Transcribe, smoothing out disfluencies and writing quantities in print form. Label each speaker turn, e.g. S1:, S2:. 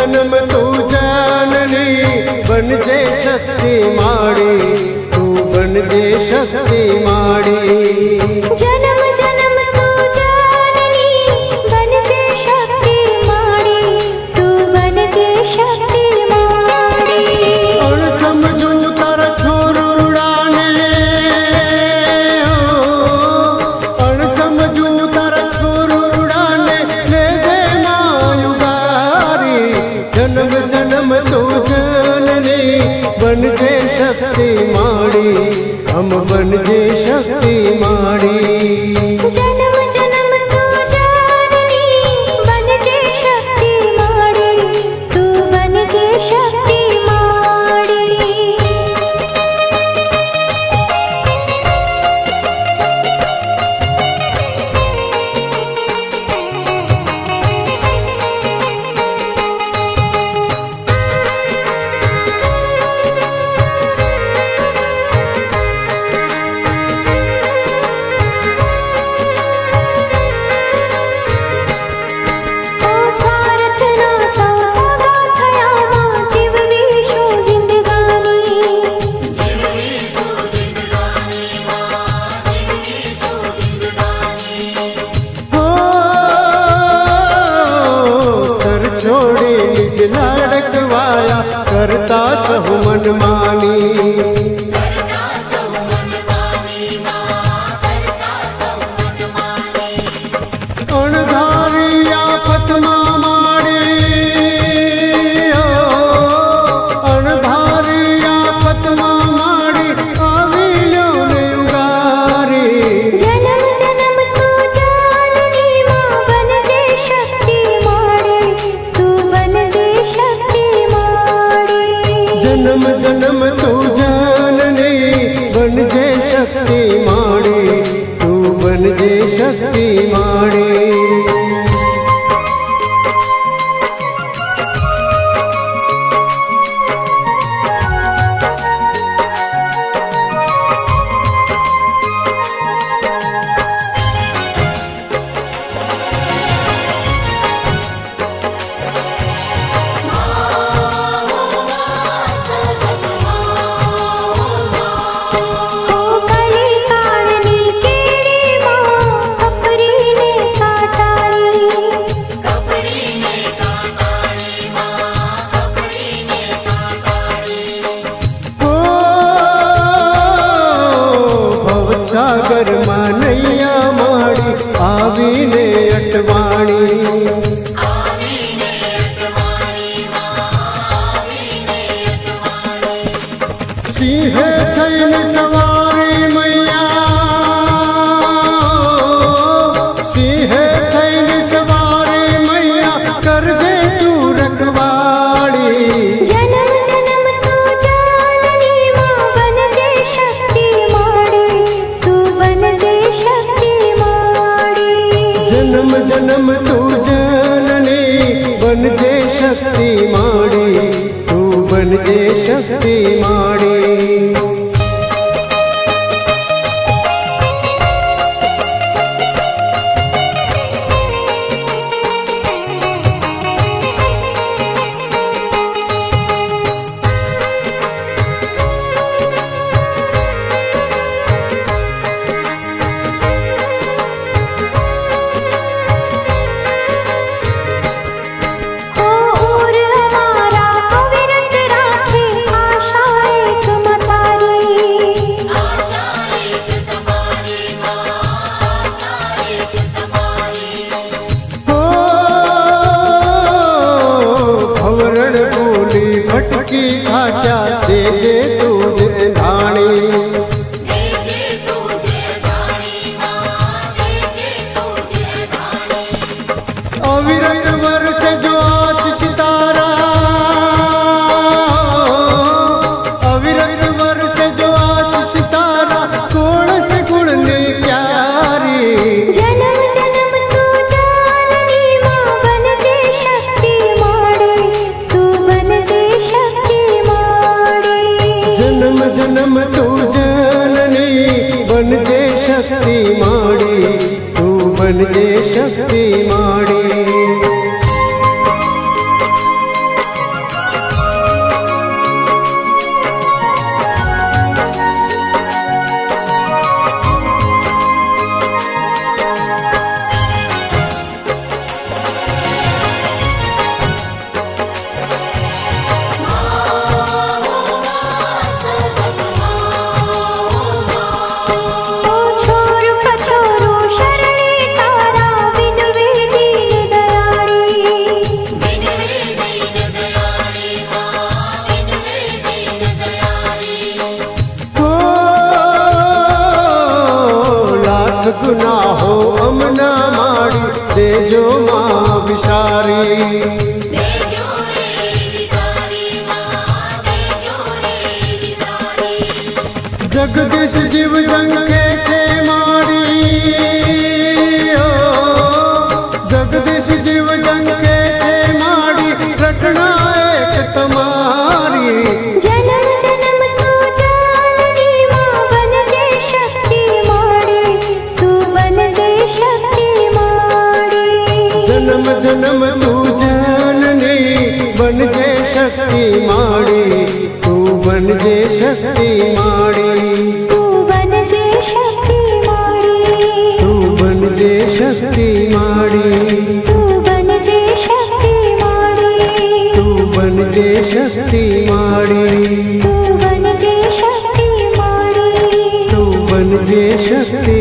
S1: जन्म तू जाननी बनजे शक्ति माड़ी, तू बनजे शक्ति माड़ी।
S2: जन्म जन्म तू जाननी बनजे शक्ति माड़ी, तू बनजे शक्ति माड़ी।
S1: और समझू तारा छोरुड़ा ने, और समझू तारा छोरुड़ा ने ले दे मायुगारी। जन्म जन्म तू जननी बनजे शक्ति माड़ी, हम बनजे शक्ति माड़ी।
S2: जन्म जन्म तू जाननी बनजे शक्ति माड़ी, तू बनजे शक्ति माड़ी।
S1: लाड़कवाया करता सहु मनमानी। अणधारी आफत माड़ी, अणधारी आफत माड़ी आवी लो ने उगारी।
S2: जन्म जन्म तू जाननी मां बनजे शक्ति माड़ी, तू बनजे शक्ति माड़ी।
S1: जन्म जन्म શક્તિ માડી તું બનજે શક્તિ માડી
S2: તું બનજે શક્તિ માડી
S1: તું બનજે શક્તિ માડી
S2: તું બનજે શક્તિ માડી
S1: તું બનજે શક્તિ માડી
S2: તું બનજે શક્તિ માડી
S1: તું બનજે શક્તિ